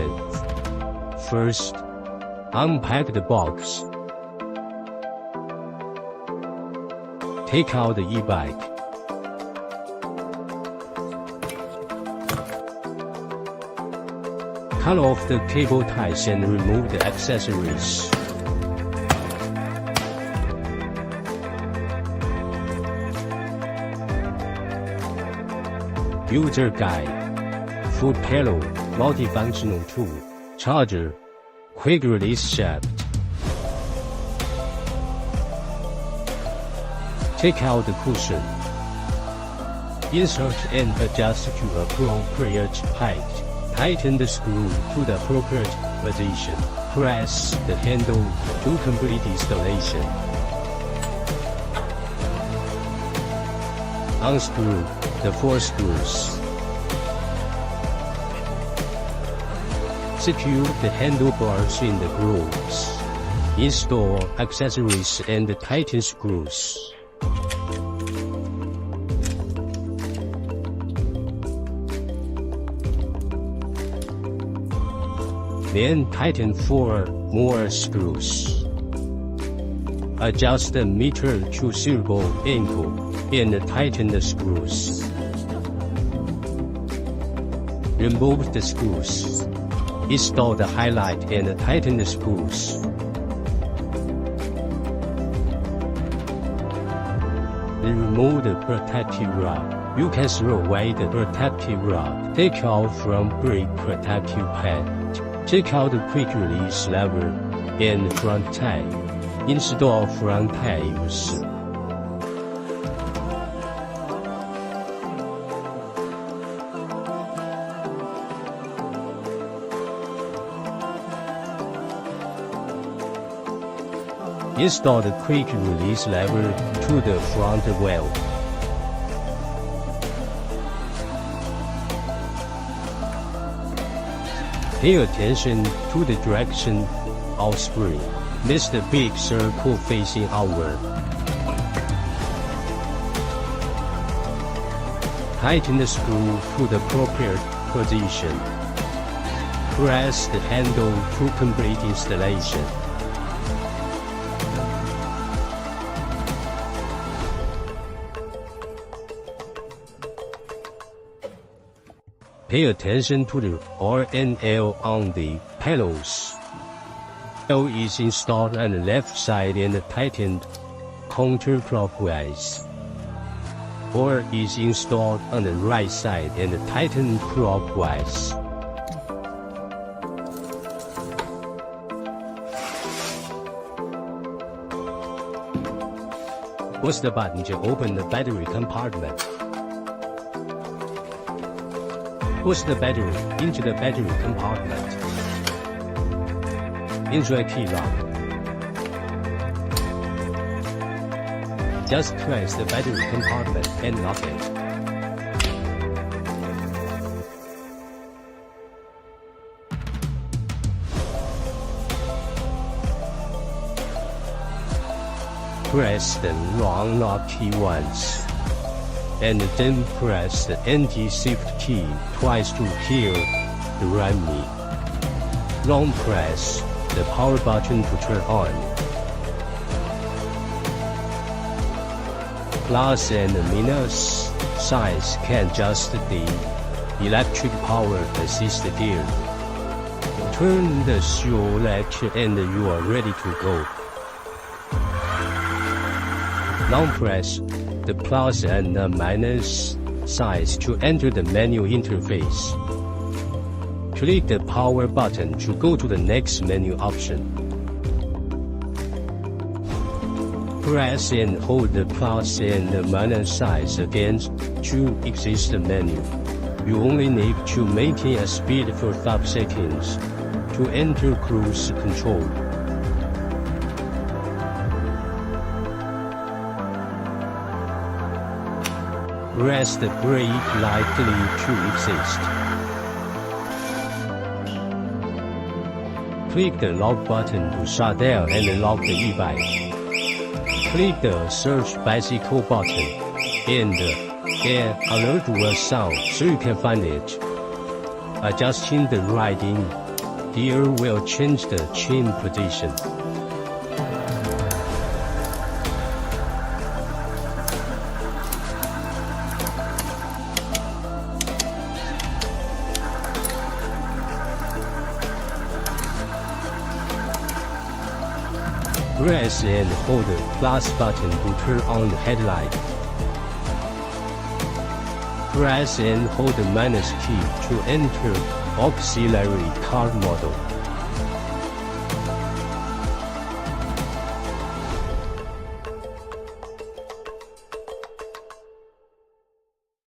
components. First, unpack the box. Take out the e-bike. Cut off the cable ties and remove the accessories. User guide, foot pedal, multifunctional tool, charger, quick release shaft. Take out the cushion. Insert and adjust to appropriate height. Tighten the screw to the appropriate position. Press the handle to complete installation. Unscrew the 4 screws. Secure the handlebars in the grooves. Install accessories and tighten screws. Then tighten 4 more screws. Adjust the meter to suitable angle and tighten the screws. Remove the screws. Install the highlight and tighten the screws. Remove the protective rod. You can throw away the protective rod. Take out from brake protective pad. Take out the quick release lever and front tie. Install front tires. Install the quick release lever to the front wheel. Pay attention to the direction of spring. Miss the big circle facing outward. Tighten the screw to the appropriate position. Press the handle to complete installation. Pay attention to the R and L on the pedals. L is installed on the left side and tightened counterclockwise. R is installed on the right side and tightened clockwise. Push the button to open the battery compartment. Push the battery into the battery compartment. Insert key lock. Just press the battery compartment and lock it. Press the long lock key once, and then press the anti-shift key twice to hear the ramming. Long press the power button to turn on. Plus and minus signs can adjust the electric power assist gear. Turn the shoe latch and you are ready to go. Long press the plus and the minus signs to enter the menu interface. Click the power button to go to the next menu option. Press and hold the plus and the minus signs again to exit the menu. You only need to maintain a speed for 5 seconds to enter cruise control. Press the brake lightly to exit. Click the lock button to shut down and lock the e-bike. Click the search bicycle button and an alert will sound so you can find it. Adjusting the riding Gear will change the chain position. Press and hold the plus button to turn on the headlight. Press and hold the minus key to enter auxiliary car model.